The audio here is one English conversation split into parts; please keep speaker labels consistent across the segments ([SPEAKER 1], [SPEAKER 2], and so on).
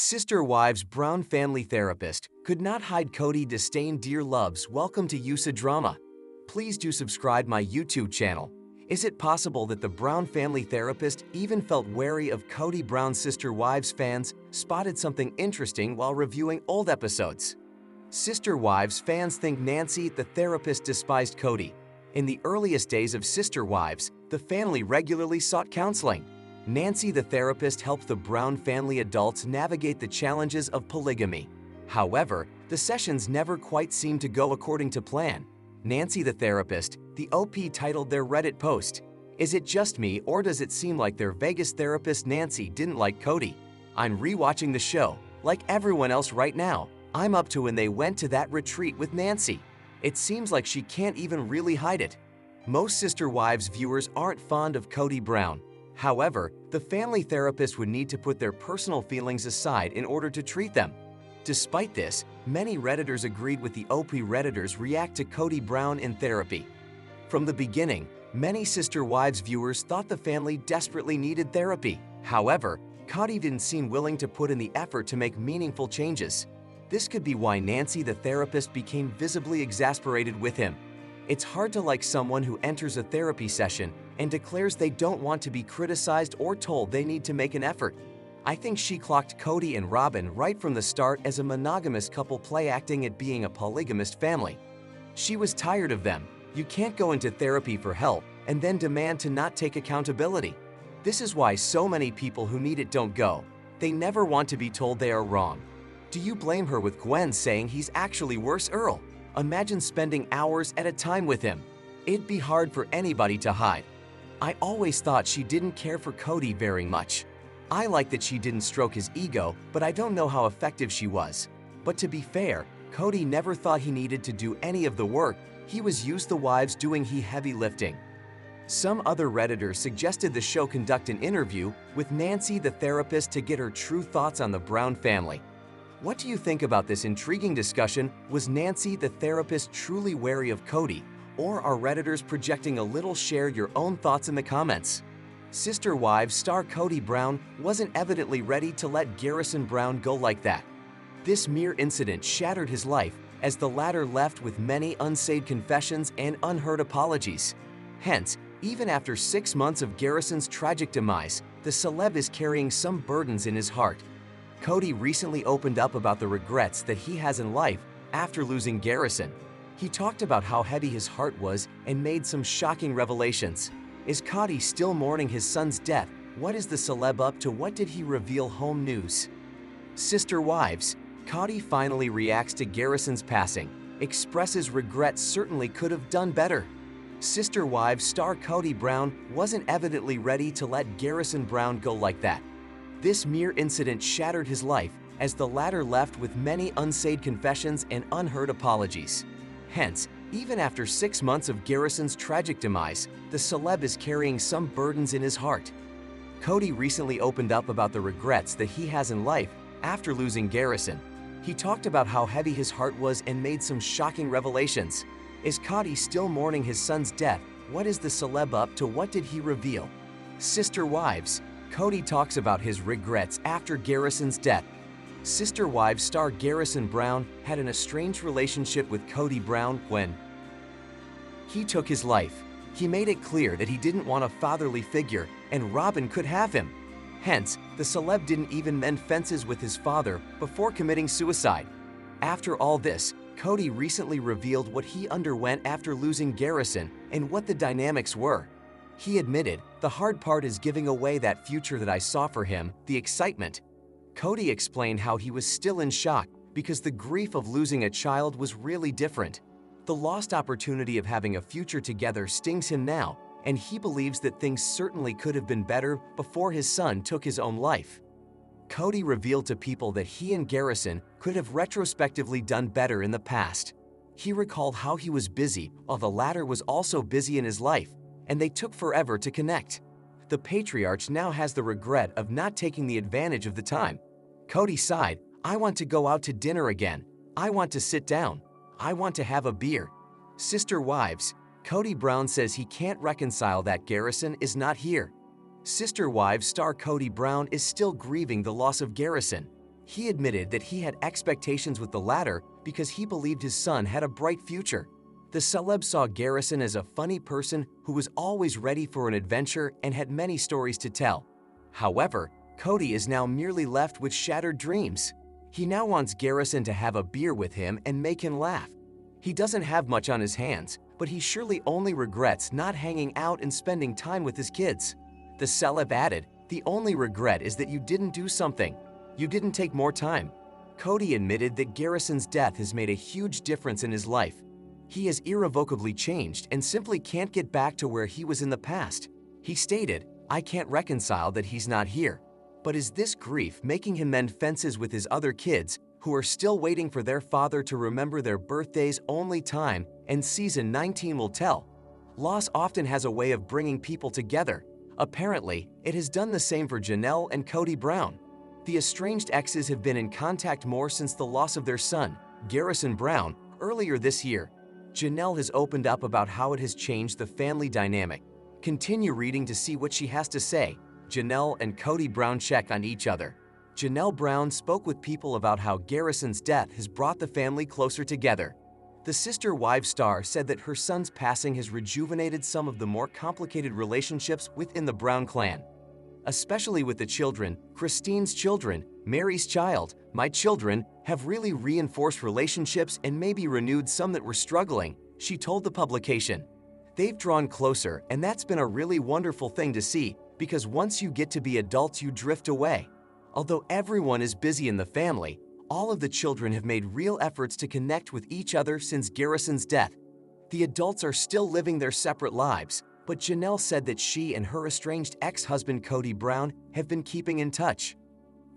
[SPEAKER 1] Sister Wives Brown family therapist could not hide Kody Disdain dear loves. Welcome to USA Drama. Please do subscribe my YouTube channel. Is it possible that the Brown family therapist even felt wary of Kody Brown's Sister Wives? Fans spotted something interesting while reviewing old episodes. Sister Wives fans think Nancy, the therapist, despised Kody. In the earliest days of Sister Wives, the family regularly sought counseling. Nancy, the therapist, helped the Brown family adults navigate the challenges of polygamy. However, the sessions never quite seemed to go according to plan. Nancy, the therapist, the OP titled their Reddit post, "Is it just me, or does it seem like their Vegas therapist Nancy didn't like Kody? I'm rewatching the show, like everyone else right now. I'm up to when they went to that retreat with Nancy. It seems like she can't even really hide it." Most Sister Wives viewers aren't fond of Kody Brown. However, the family therapist would need to put their personal feelings aside in order to treat them. Despite this, many Redditors agreed with the OP Redditors react to Kody Brown in therapy. From the beginning, many Sister Wives viewers thought the family desperately needed therapy. However, Kody didn't seem willing to put in the effort to make meaningful changes. This could be why Nancy, the therapist, became visibly exasperated with him. It's hard to like someone who enters a therapy session and declares they don't want to be criticized or told they need to make an effort. I think she clocked Kody and Robin right from the start as a monogamous couple play acting at being a polygamist family. She was tired of them. You can't go into therapy for help and then demand to not take accountability. This is why so many people who need it don't go. They never want to be told they are wrong. Do you blame her with Gwen saying he's actually worse Earl? Imagine spending hours at a time with him. It'd be hard for anybody to hide. I always thought she didn't care for Kody very much. I like that she didn't stroke his ego, but I don't know how effective she was. But to be fair, Kody never thought he needed to do any of the work. He was used to wives doing heavy lifting. Some other Redditors suggested the show conduct an interview with Nancy, the therapist, to get her true thoughts on the Brown family. What do you think about this intriguing discussion? Was Nancy, the therapist, truly wary of Kody? Or are Redditors projecting a little? Share your own thoughts in the comments. Sister Wives star Kody Brown wasn't evidently ready to let Garrison Brown go like that. This mere incident shattered his life, as the latter left with many unsaid confessions and unheard apologies. Hence, even after 6 months of Garrison's tragic demise, the celeb is carrying some burdens in his heart. Kody recently opened up about the regrets that he has in life after losing Garrison. He talked about how heavy his heart was and made some shocking revelations. Is Kody still mourning his son's death? What is the celeb up to? What did he reveal? Home news. Sister Wives. Kody finally reacts to Garrison's passing, expresses regrets, certainly could have done better. Sister Wives star Kody Brown wasn't evidently ready to let Garrison Brown go like that. This mere incident shattered his life, as the latter left with many unsaid confessions and unheard apologies. Hence, even after 6 months of Garrison's tragic demise, the celeb is carrying some burdens in his heart. Kody recently opened up about the regrets that he has in life after losing Garrison. He talked about how heavy his heart was and made some shocking revelations. Is Kody still mourning his son's death? What is the celeb up to? What did he reveal? Sister Wives. Kody talks about his regrets after Garrison's death. Sister Wives star Garrison Brown had an estranged relationship with Kody Brown when he took his life. He made it clear that he didn't want a fatherly figure, and Robin could have him. Hence, the celeb didn't even mend fences with his father before committing suicide. After all this, Kody recently revealed what he underwent after losing Garrison and what the dynamics were. He admitted, "The hard part is giving away that future that I saw for him, the excitement." Kody explained how he was still in shock because the grief of losing a child was really different. The lost opportunity of having a future together stings him now, and he believes that things certainly could have been better before his son took his own life. Kody revealed to people that he and Garrison could have retrospectively done better in the past. He recalled how he was busy while the latter was also busy in his life, and they took forever to connect. The patriarch now has the regret of not taking the advantage of the time. Kody sighed, "I want to go out to dinner again. I want to sit down. I want to have a beer." Sister Wives. Kody Brown says he can't reconcile that Garrison is not here. Sister Wives star Kody Brown is still grieving the loss of Garrison. He admitted that he had expectations with the latter because he believed his son had a bright future. The celeb saw Garrison as a funny person who was always ready for an adventure and had many stories to tell. However, Kody is now merely left with shattered dreams. He now wants Garrison to have a beer with him and make him laugh. He doesn't have much on his hands, but he surely only regrets not hanging out and spending time with his kids. The celeb added, "The only regret is that you didn't do something. You didn't take more time." Kody admitted that Garrison's death has made a huge difference in his life. He has irrevocably changed and simply can't get back to where he was in the past. He stated, "I can't reconcile that he's not here." But is this grief making him mend fences with his other kids who are still waiting for their father to remember their birthdays? Only time and season 19 will tell. Loss often has a way of bringing people together. Apparently, it has done the same for Janelle and Kody Brown. The estranged exes have been in contact more since the loss of their son, Garrison Brown, earlier this year. Janelle has opened up about how it has changed the family dynamic. Continue reading to see what she has to say. Janelle and Kody Brown check on each other. Janelle Brown spoke with people about how Garrison's death has brought the family closer together. The Sister Wives star said that her son's passing has rejuvenated some of the more complicated relationships within the Brown clan. Especially with the children, Christine's children, Mary's child, my children, have really reinforced relationships and maybe renewed some that were struggling, she told the publication. They've drawn closer, and that's been a really wonderful thing to see, because once you get to be adults, you drift away. Although everyone is busy in the family, all of the children have made real efforts to connect with each other since Garrison's death. The adults are still living their separate lives, but Janelle said that she and her estranged ex-husband Kody Brown have been keeping in touch.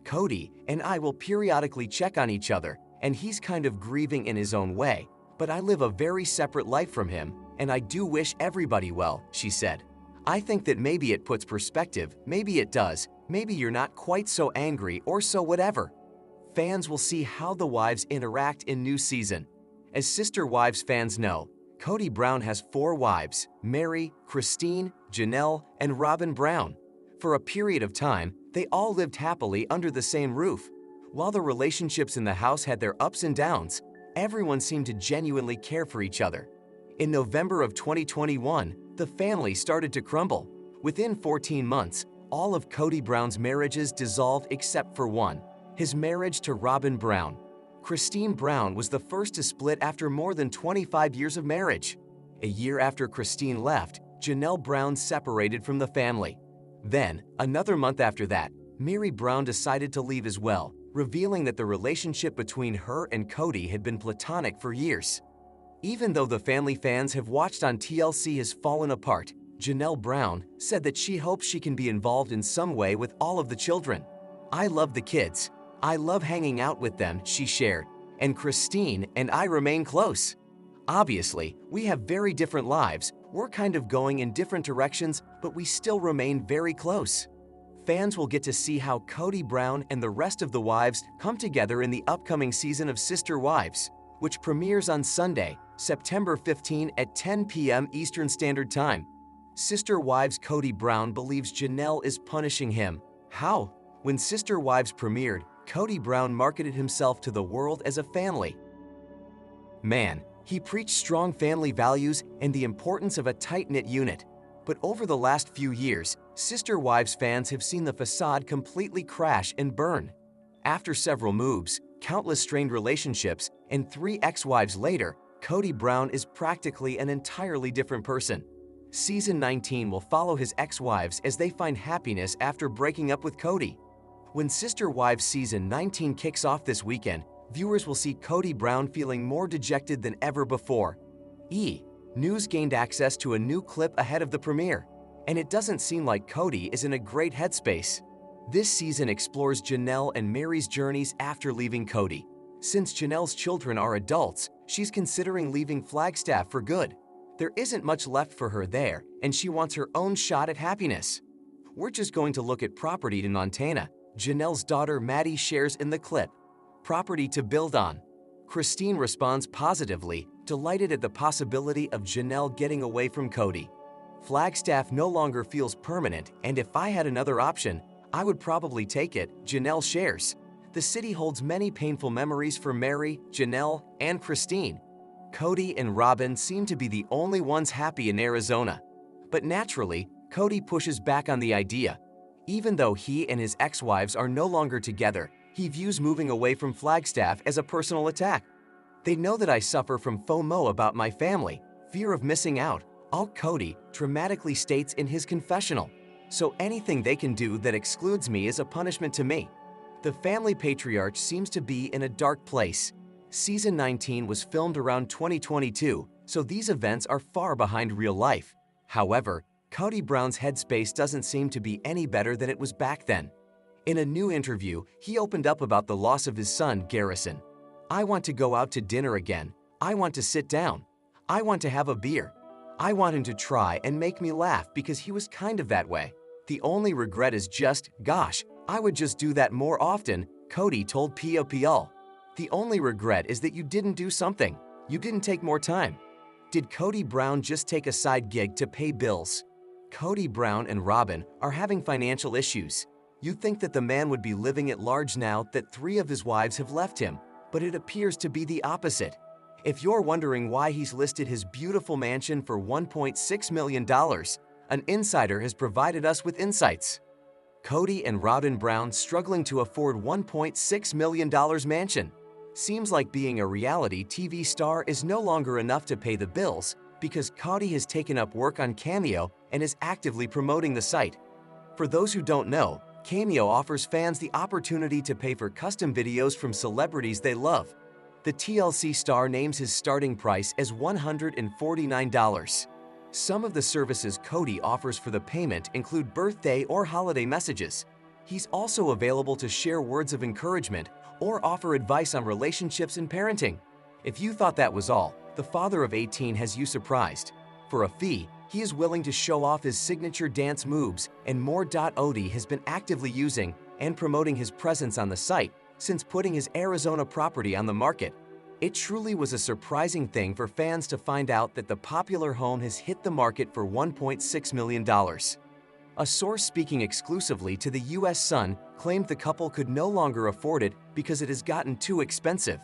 [SPEAKER 1] "Kody and I will periodically check on each other, and he's kind of grieving in his own way, but I live a very separate life from him, and I do wish everybody well," she said. "I think that maybe it puts perspective, maybe it does, maybe you're not quite so angry or so whatever." Fans will see how the wives interact in new season. As Sister Wives fans know, Kody Brown has 4 wives: Mary, Christine, Janelle, and Robin Brown. For a period of time, they all lived happily under the same roof. While the relationships in the house had their ups and downs, everyone seemed to genuinely care for each other. In November of 2021, the family started to crumble. Within 14 months, all of Kody Brown's marriages dissolved except for one, his marriage to Robin Brown. Christine Brown was the first to split after more than 25 years of marriage. A year after Christine left, Janelle Brown separated from the family. Then, another month after that, Mary Brown decided to leave as well, revealing that the relationship between her and Kody had been platonic for years. Even though the family fans have watched on TLC has fallen apart, Janelle Brown said that she hopes she can be involved in some way with all of the children. "I love the kids. I love hanging out with them," she shared, "and Christine and I remain close. Obviously, we have very different lives, we're kind of going in different directions, but we still remain very close." Fans will get to see how Kody Brown and the rest of the wives come together in the upcoming season of Sister Wives, which premieres on Sunday, September 15 at 10 p.m. Eastern Standard Time. Sister Wives Kody Brown believes Janelle is punishing him. How? When Sister Wives premiered, Kody Brown marketed himself to the world as a family man. He preached strong family values and the importance of a tight-knit unit. But over the last few years, Sister Wives fans have seen the facade completely crash and burn. After several moves, countless strained relationships, and 3 ex-wives later, Kody Brown is practically an entirely different person. Season 19 will follow his ex-wives as they find happiness after breaking up with Kody. When Sister Wives Season 19 kicks off this weekend, viewers will see Kody Brown feeling more dejected than ever before. News gained access to a new clip ahead of the premiere, and it doesn't seem like Kody is in a great headspace. This season explores Janelle and Mary's journeys after leaving Kody. Since Janelle's children are adults, she's considering leaving Flagstaff for good. There isn't much left for her there, and she wants her own shot at happiness. "We're just going to look at property in Montana," Janelle's daughter Maddie shares in the clip. "Property to build on." Christine responds positively, delighted at the possibility of Janelle getting away from Kody. "Flagstaff no longer feels permanent, and if I had another option, I would probably take it," Janelle shares. The city holds many painful memories for Mary, Janelle, and Christine. Kody and Robin seem to be the only ones happy in Arizona. But naturally, Kody pushes back on the idea. Even though he and his ex-wives are no longer together, he views moving away from Flagstaff as a personal attack. They know that I suffer from FOMO about my family, fear of missing out, all Kody dramatically states in his confessional. So anything they can do that excludes me is a punishment to me. The family patriarch seems to be in a dark place. Season 19 was filmed around 2022, so these events are far behind real life. However, Kody Brown's headspace doesn't seem to be any better than it was back then. In a new interview, he opened up about the loss of his son, Garrison. "I want to go out to dinner again. I want to sit down. I want to have a beer. I want him to try and make me laugh because he was kind of that way. The only regret is just, gosh, I would just do that more often," Kody told POPL. "The only regret is that you didn't do something. You didn't take more time." Did Kody Brown just take a side gig to pay bills? Kody Brown and Robin are having financial issues. You'd think that the man would be living at large now that 3 of his wives have left him, but it appears to be the opposite. If you're wondering why he's listed his beautiful mansion for $1.6 million, an insider has provided us with insights. Kody and Robin Brown struggling to afford $1.6 million mansion. Seems like being a reality TV star is no longer enough to pay the bills because Kody has taken up work on Cameo and is actively promoting the site. For those who don't know, Cameo offers fans the opportunity to pay for custom videos from celebrities they love. The TLC star names his starting price as $149. Some of the services Kody offers for the payment include birthday or holiday messages. He's also available to share words of encouragement or offer advice on relationships and parenting. If you thought that was all, the father of 18 has you surprised. For a fee, he is willing to show off his signature dance moves, and more. Odie has been actively using and promoting his presence on the site since putting his Arizona property on the market. It truly was a surprising thing for fans to find out that the popular home has hit the market for $1.6 million. A source speaking exclusively to the U.S. Sun claimed the couple could no longer afford it because it has gotten too expensive.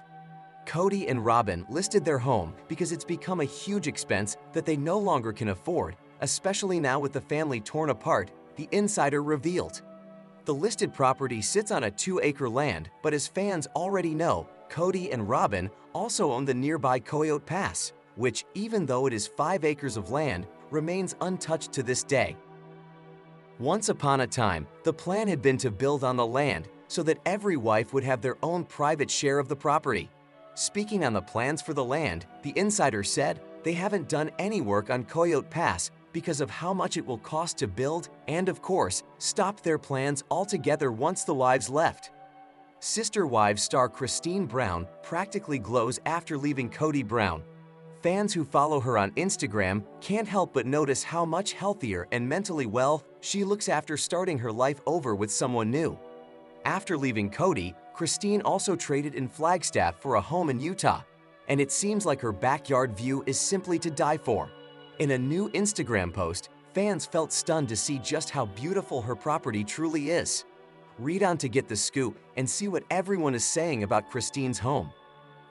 [SPEAKER 1] Kody and Robin listed their home because it's become a huge expense that they no longer can afford, especially now with the family torn apart, the insider revealed. The listed property sits on a 2-acre land, but as fans already know, Kody and Robin also own the nearby Coyote Pass, which, even though it is 5 acres of land, remains untouched to this day. Once upon a time, the plan had been to build on the land so that every wife would have their own private share of the property. Speaking on the plans for the land, the insider said they haven't done any work on Coyote Pass because of how much it will cost to build and, of course, stopped their plans altogether once the wives left. Sister Wives star Christine Brown practically glows after leaving Kody Brown. Fans who follow her on Instagram can't help but notice how much healthier and mentally well she looks after starting her life over with someone new. After leaving Kody, Christine also traded in Flagstaff for a home in Utah, and it seems like her backyard view is simply to die for. In a new Instagram post, fans felt stunned to see just how beautiful her property truly is. Read on to get the scoop and see what everyone is saying about Christine's home.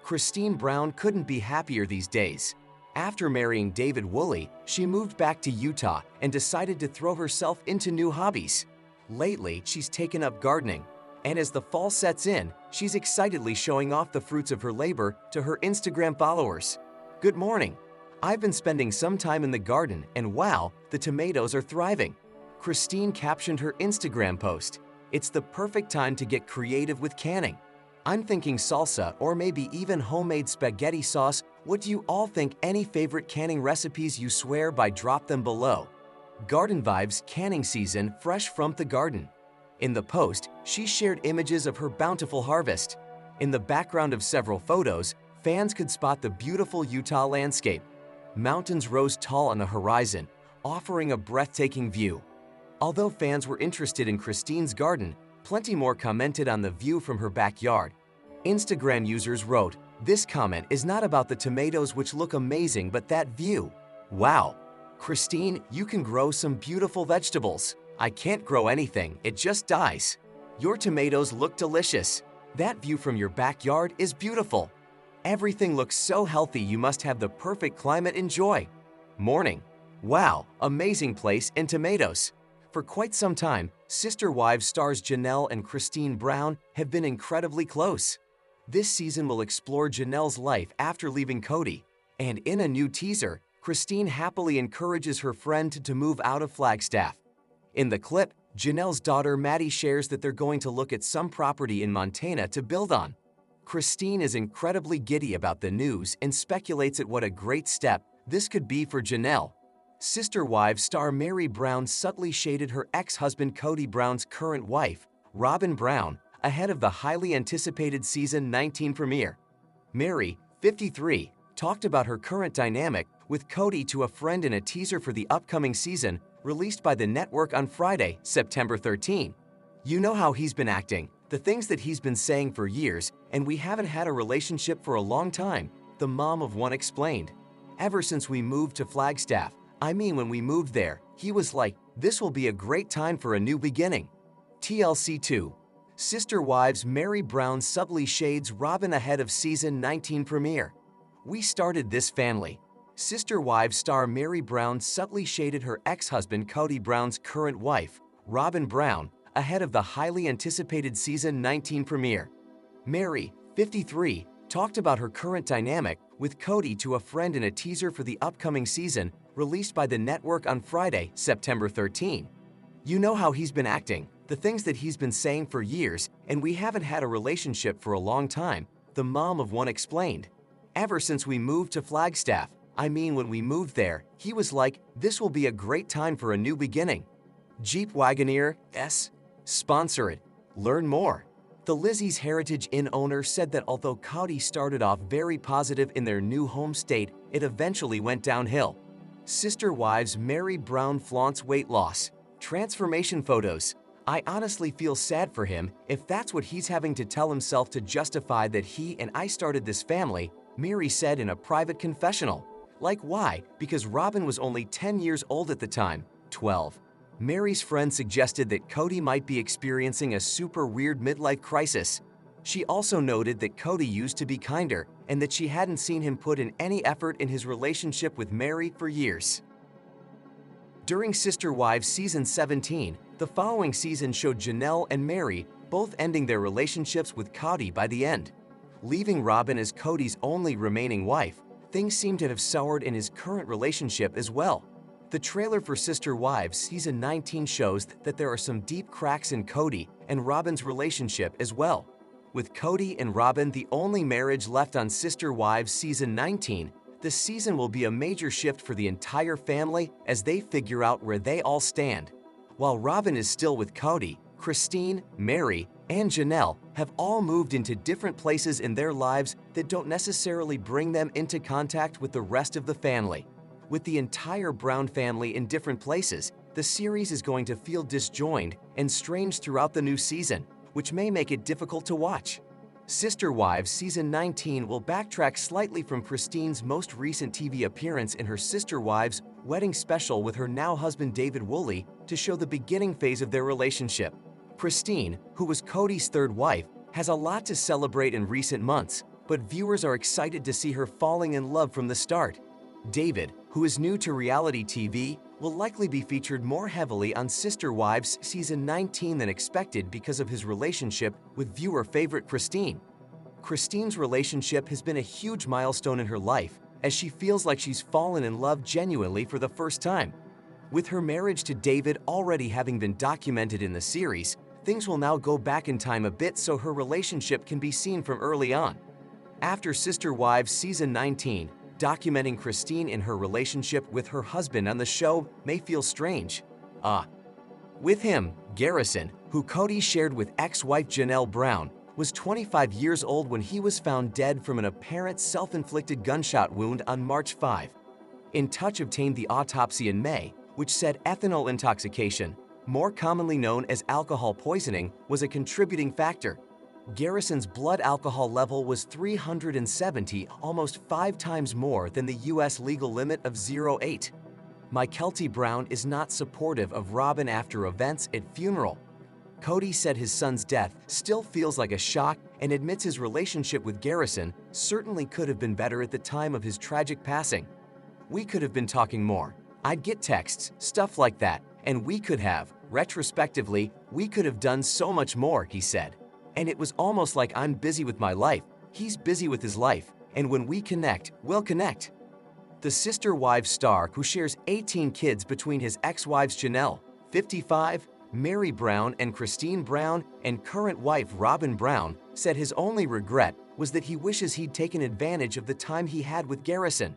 [SPEAKER 1] Christine Brown couldn't be happier these days. After marrying David Woolley, she moved back to Utah and decided to throw herself into new hobbies. Lately, she's taken up gardening, and as the fall sets in, she's excitedly showing off the fruits of her labor to her Instagram followers. "Good morning. I've been spending some time in the garden, and wow, the tomatoes are thriving." Christine captioned her Instagram post, "It's the perfect time to get creative with canning. I'm thinking salsa or maybe even homemade spaghetti sauce. What do you all think? Any favorite canning recipes you swear by? Drop them below." Garden Vibes canning season fresh from the garden. In the post, she shared images of her bountiful harvest. In the background of several photos, fans could spot the beautiful Utah landscape. Mountains rose tall on the horizon, offering a breathtaking view. Although fans were interested in Christine's garden, plenty more commented on the view from her backyard. Instagram users wrote, "This comment is not about the tomatoes which look amazing, but that view. Wow. Christine, you can grow some beautiful vegetables. I can't grow anything, it just dies. Your tomatoes look delicious. That view from your backyard is beautiful. Everything looks so healthy you must have the perfect climate and joy. Morning. Wow, amazing place and tomatoes. For quite some time, Sister Wives stars Janelle and Christine Brown have been incredibly close. This season will explore Janelle's life after leaving Kody, and in a new teaser, Christine happily encourages her friend to move out of Flagstaff. In the clip, Janelle's daughter Maddie shares that they're going to look at some property in Montana to build on. Christine is incredibly giddy about the news and speculates at what a great step this could be for Janelle. Sister Wives star Mary Brown subtly shaded her ex-husband Kody Brown's current wife, Robin Brown, ahead of the highly anticipated season 19 premiere. Mary, 53, talked about her current dynamic with Kody to a friend in a teaser for the upcoming season released by the network on Friday, September 13. "You know how he's been acting, the things that he's been saying for years, and we haven't had a relationship for a long time," the mom of one explained. "Ever since we moved to Flagstaff, when we moved there, he was like, this will be a great time for a new beginning." TLC 2. Sister Wives Mary Brown subtly shades Robin ahead of season 19 premiere. "We started this family." Sister Wives star Mary Brown subtly shaded her ex-husband Kody Brown's current wife, Robin Brown, ahead of the highly anticipated season 19 premiere. Mary, 53, talked about her current dynamic with Kody to a friend in a teaser for the upcoming season released by the network on Friday, September 13. "You know how he's been acting, the things that he's been saying for years, and we haven't had a relationship for a long time," the mom of one explained. "Ever since we moved to Flagstaff, when we moved there, he was like, this will be a great time for a new beginning." Jeep Wagoneer S. Sponsor it. Learn more. The Lizzie's Heritage Inn owner said that although Kody started off very positive in their new home state, it eventually went downhill. Sister Wives Mary Brown flaunts weight loss. Transformation photos. "I honestly feel sad for him if that's what he's having to tell himself to justify that he and I started this family," Mary said in a private confessional. "Like why? Because Robin was only 10 years old at the time, 12. Mary's friend suggested that Kody might be experiencing a super weird midlife crisis. She also noted that Kody used to be kinder and that she hadn't seen him put in any effort in his relationship with Mary for years. During Sister Wives season 17, the following season showed Janelle and Mary both ending their relationships with Kody by the end. Leaving Robin as Kody's only remaining wife, things seem to have soured in his current relationship as well. The trailer for Sister Wives season 19 shows that there are some deep cracks in Kody and Robin's relationship as well. With Kody and Robin the only marriage left on Sister Wives season 19, the season will be a major shift for the entire family as they figure out where they all stand. While Robin is still with Kody, Christine, Mary, and Janelle have all moved into different places in their lives that don't necessarily bring them into contact with the rest of the family. With the entire Brown family in different places, the series is going to feel disjointed and strange throughout the new season, which may make it difficult to watch. Sister Wives season 19 will backtrack slightly from Christine's most recent TV appearance in her Sister Wives wedding special with her now husband David Woolley to show the beginning phase of their relationship. Christine, who was Kody's third wife, has a lot to celebrate in recent months, but viewers are excited to see her falling in love from the start. David, who is new to reality TV, will likely be featured more heavily on Sister Wives season 19 than expected because of his relationship with viewer favorite Christine. Christine's relationship has been a huge milestone in her life, as she feels like she's fallen in love genuinely for the first time. With her marriage to David already having been documented in the series, things will now go back in time a bit so her relationship can be seen from early on. After Sister Wives season 19, documenting Christine in her relationship with her husband on the show may feel strange. With him, Garrison, who Kody shared with ex-wife Janelle Brown, was 25 years old when he was found dead from an apparent self-inflicted gunshot wound on March 5. In Touch obtained the autopsy in May, which said ethanol intoxication, more commonly known as alcohol poisoning, was a contributing factor. Garrison's blood alcohol level was 370, almost 5 times more than the U.S. legal limit of 0.8. Mykelti Brown is not supportive of Robin after events at funeral. Kody said his son's death still feels like a shock and admits his relationship with Garrison certainly could have been better at the time of his tragic passing. "We could have been talking more. I'd get texts, stuff like that, and we could have, retrospectively, we could have done so much more," he said. "And it was almost like I'm busy with my life, he's busy with his life, and when we connect, we'll connect." The sister-wives star, who shares 18 kids between his ex-wives Janelle, 55, Mary Brown and Christine Brown, and current wife Robin Brown, said his only regret was that he wishes he'd taken advantage of the time he had with Garrison.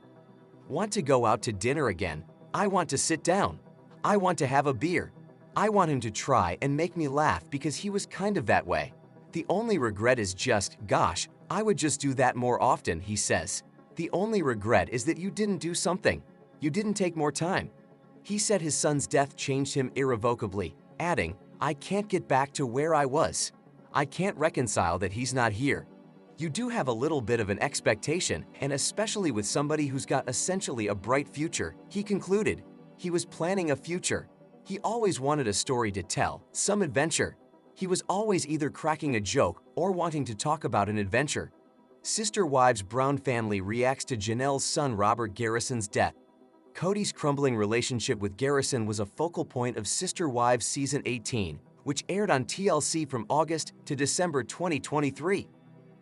[SPEAKER 1] "Want to go out to dinner again. I want to sit down. I want to have a beer. I want him to try and make me laugh because he was kind of that way. The only regret is just, gosh, I would just do that more often," he says. "The only regret is that you didn't do something. You didn't take more time." He said his son's death changed him irrevocably, adding, "I can't get back to where I was. I can't reconcile that he's not here." You do have a little bit of an expectation, and especially with somebody who's got essentially a bright future, he concluded. He was planning a future. He always wanted a story to tell, some adventure. He was always either cracking a joke or wanting to talk about an adventure. Sister Wives Brown family reacts to Janelle's son Robert Garrison's death. Kody's crumbling relationship with Garrison was a focal point of Sister Wives Season 18, which aired on TLC from August to December 2023.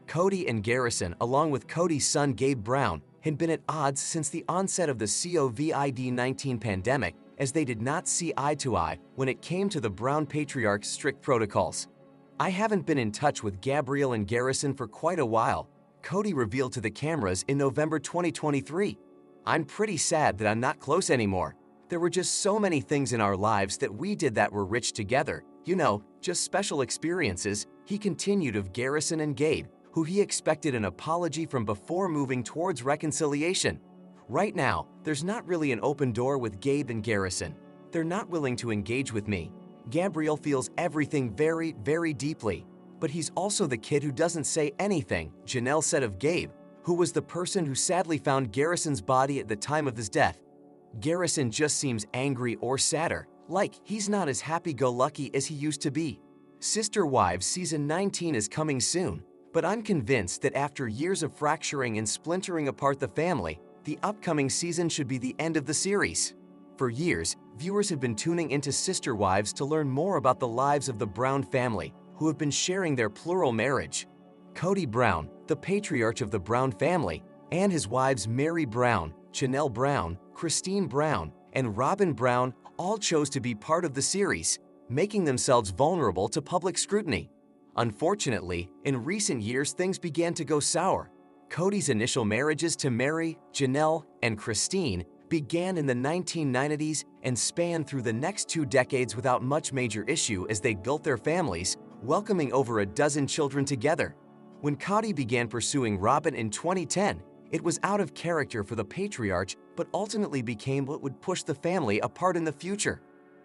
[SPEAKER 1] Kody and Garrison, along with Kody's son Gabe Brown, had been at odds since the onset of the COVID-19 pandemic, as they did not see eye to eye when it came to the Brown patriarch's strict protocols. "I haven't been in touch with Gabrielle and Garrison for quite a while," Kody revealed to the cameras in November 2023. "I'm pretty sad that I'm not close anymore. There were just so many things in our lives that we did that were rich together, you know, just special experiences," he continued of Garrison and Gabe, who he expected an apology from before moving towards reconciliation. "Right now, there's not really an open door with Gabe and Garrison. They're not willing to engage with me. Gabrielle feels everything very, very deeply. But he's also the kid who doesn't say anything," Janelle said of Gabe, who was the person who sadly found Garrison's body at the time of his death. "Garrison just seems angry or sadder, like he's not as happy-go-lucky as he used to be." Sister Wives Season 19 is coming soon, but I'm convinced that after years of fracturing and splintering apart the family, the upcoming season should be the end of the series. For years, viewers have been tuning into Sister Wives to learn more about the lives of the Brown family, who have been sharing their plural marriage. Kody Brown, the patriarch of the Brown family, and his wives Mary Brown, Janelle Brown, Christine Brown, and Robin Brown all chose to be part of the series, making themselves vulnerable to public scrutiny. Unfortunately, in recent years things began to go sour. Kody's initial marriages to Mary, Janelle, and Christine began in the 1990s and spanned through the next 2 decades without much major issue as they built their families, welcoming over a dozen children together. When Kody began pursuing Robin in 2010, it was out of character for the patriarch, but ultimately became what would push the family apart in the future.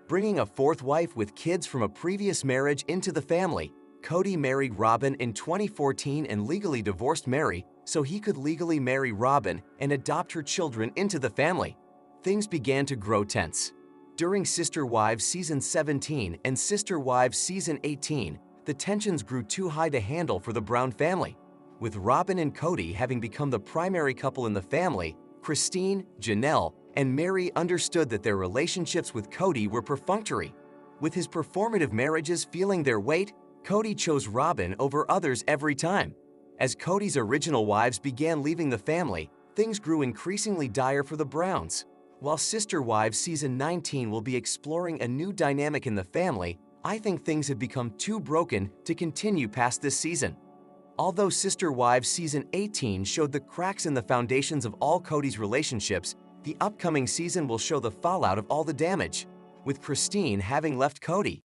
[SPEAKER 1] Bringing a 4th wife with kids from a previous marriage into the family, Kody married Robin in 2014 and legally divorced Mary so he could legally marry Robin and adopt her children into the family. Things began to grow tense. During Sister Wives Season 17 and Sister Wives Season 18, the tensions grew too high to handle for the Brown family. With Robin and Kody having become the primary couple in the family, Christine, Janelle, and Mary understood that their relationships with Kody were perfunctory. With his performative marriages feeling their weight, Kody chose Robin over others every time. As Kody's original wives began leaving the family, things grew increasingly dire for the Browns. While Sister Wives Season 19 will be exploring a new dynamic in the family, I think things have become too broken to continue past this season. Although Sister Wives Season 18 showed the cracks in the foundations of all Kody's relationships, the upcoming season will show the fallout of all the damage, with Christine having left Kody.